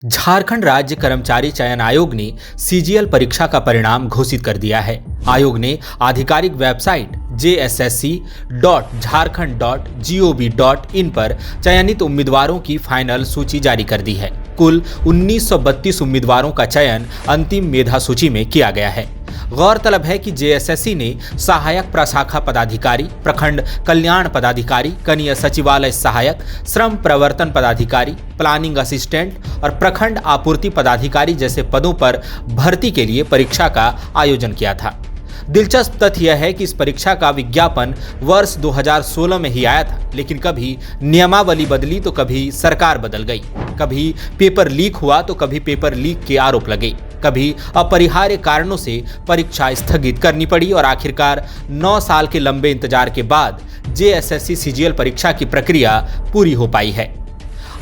झारखंड राज्य कर्मचारी चयन आयोग ने सीजीएल परीक्षा का परिणाम घोषित कर दिया है। आयोग ने आधिकारिक वेबसाइट jssc.jharkhand.gov.in पर चयनित उम्मीदवारों की फाइनल सूची जारी कर दी है। कुल 1932 उम्मीदवारों का चयन अंतिम मेधा सूची में किया गया है। गौरतलब है कि जेएसएससी ने सहायक प्रशाखा पदाधिकारी, प्रखंड कल्याण पदाधिकारी, कनीय सचिवालय सहायक, श्रम प्रवर्तन पदाधिकारी, प्लानिंग असिस्टेंट और प्रखंड आपूर्ति पदाधिकारी जैसे पदों पर भर्ती के लिए परीक्षा का आयोजन किया था। दिलचस्प तथ्य यह है कि इस परीक्षा का विज्ञापन वर्ष 2016 में ही आया था, लेकिन कभी नियमावली बदली तो कभी सरकार बदल गई, कभी पेपर लीक हुआ तो कभी पेपर लीक के आरोप लगे, कभी अपरिहार्य कारणों से परीक्षा स्थगित करनी पड़ी और आखिरकार 9 साल के लंबे इंतजार के बाद जेएसएससी सीजीएल परीक्षा की प्रक्रिया पूरी हो पाई है।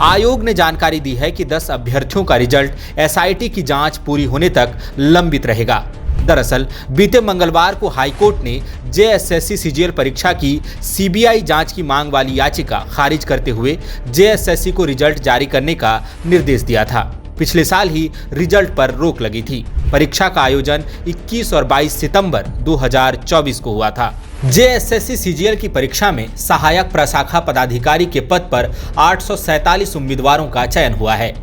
आयोग ने जानकारी दी है कि 10 अभ्यर्थियों का रिजल्ट एसआईटी की जांच पूरी होने तक लंबित रहेगा। दरअसल बीते मंगलवार को हाईकोर्ट ने जेएसएससी सीजीएल परीक्षा की सीबीआई जांच की मांग वाली याचिका खारिज करते हुए जेएसएससी को रिजल्ट जारी करने का निर्देश दिया था। पिछले साल ही रिजल्ट पर रोक लगी थी। परीक्षा का आयोजन 21 और 22 सितंबर 2024 को हुआ था। जेएसएससी सीजीएल की परीक्षा में सहायक प्रशाखा पदाधिकारी के पद पर 847 उम्मीदवारों का चयन हुआ है।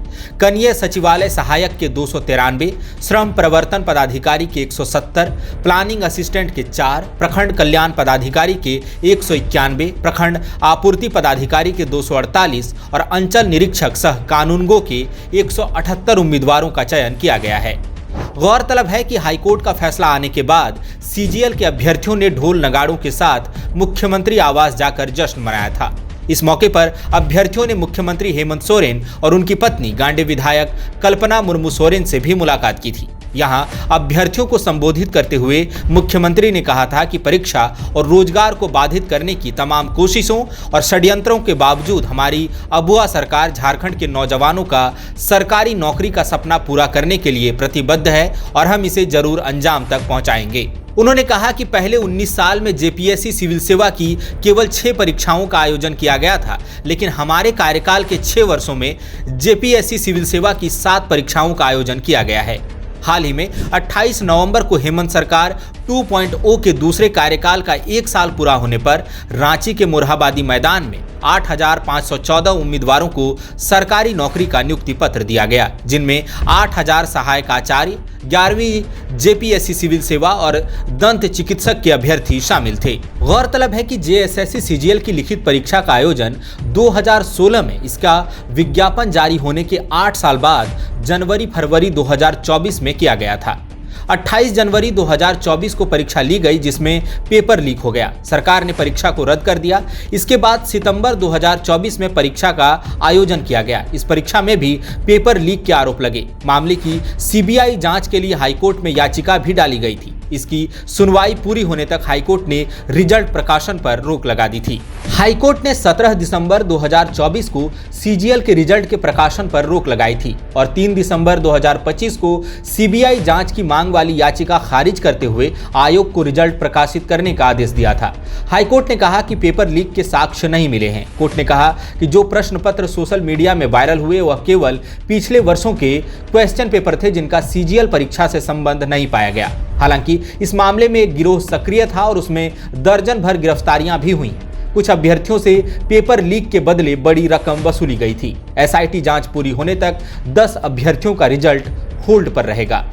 कनीय सचिवालय सहायक के 293, श्रम प्रवर्तन पदाधिकारी के 170, प्लानिंग असिस्टेंट के 4, प्रखंड कल्याण पदाधिकारी के 191, प्रखंड आपूर्ति पदाधिकारी के 248 और अंचल निरीक्षक सह कानूनगो के 178 उम्मीदवारों का चयन किया गया है। गौरतलब है कि हाईकोर्ट का फैसला आने के बाद सीजीएल के अभ्यर्थियों ने ढोल नगाड़ों के साथ मुख्यमंत्री आवास जाकर जश्न मनाया था। इस मौके पर अभ्यर्थियों ने मुख्यमंत्री हेमंत सोरेन और उनकी पत्नी गांडे विधायक कल्पना मुर्मू सोरेन से भी मुलाकात की थी। यहां अभ्यर्थियों को संबोधित करते हुए मुख्यमंत्री ने कहा था कि परीक्षा और रोजगार को बाधित करने की तमाम कोशिशों और षड्यंत्रों के बावजूद हमारी अबुआ सरकार झारखंड के नौजवानों का सरकारी नौकरी का सपना पूरा करने के लिए प्रतिबद्ध है और हम इसे जरूर अंजाम तक पहुंचाएंगे। उन्होंने कहा कि पहले 19 साल में जेपीएससी सिविल सेवा की केवल 6 परीक्षाओं का आयोजन किया गया था, लेकिन हमारे कार्यकाल के 6 वर्षों में जेपीएससी सिविल सेवा की 7 परीक्षाओं का आयोजन किया गया है। हाल ही में 28 नवंबर को हेमंत सरकार 2.0 के दूसरे कार्यकाल का 1 साल पूरा होने पर रांची के मोरहाबादी मैदान में 8,514 उम्मीदवारों को सरकारी नौकरी का नियुक्ति पत्र दिया गया, जिनमें 8,000 सहायक आचार्य, 11वीं जेपीएससी सिविल सेवा और दंत चिकित्सक के अभ्यर्थी शामिल थे। गौरतलब है कि जेएसएससी सीजीएल की लिखित परीक्षा का आयोजन 2016 में इसका विज्ञापन जारी होने के 8 साल बाद जनवरी-फरवरी 2024 में किया गया था। 28 जनवरी 2024 को परीक्षा ली गई, जिसमें पेपर लीक हो गया। सरकार ने परीक्षा को रद्द कर दिया। इसके बाद सितंबर 2024 में परीक्षा का आयोजन किया गया। इस परीक्षा में भी पेपर लीक के आरोप लगे। मामले की सीबीआई जांच के लिए हाईकोर्ट में याचिका भी डाली गई थी। इसकी सुनवाई पूरी होने तक हाईकोर्ट ने रिजल्ट प्रकाशन पर रोक लगा दी थी। हाईकोर्ट ने 17 दिसंबर 2024 को सीजीएल के रिजल्ट के प्रकाशन पर रोक लगाई थी और 3 दिसंबर 2025 को सीबीआई जांच की मांग वाली याचिका खारिज करते हुए आयोग को रिजल्ट प्रकाशित करने का आदेश दिया था। हाईकोर्ट ने कहा कि पेपर लीक के साक्ष्य नहीं मिले हैं। कोर्ट ने कहा कि जो प्रश्न पत्र सोशल मीडिया में वायरल हुए वह केवल पिछले वर्षों के क्वेश्चन पेपर थे, जिनका सीजीएल परीक्षा से संबंध नहीं पाया गया। हालांकि इस मामले में एक गिरोह सक्रिय था और उसमें दर्जन भर गिरफ्तारियां भी हुई। कुछ अभ्यर्थियों से पेपर लीक के बदले बड़ी रकम वसूली गई थी। एसआईटी जांच पूरी होने तक 10 अभ्यर्थियों का रिजल्ट होल्ड पर रहेगा।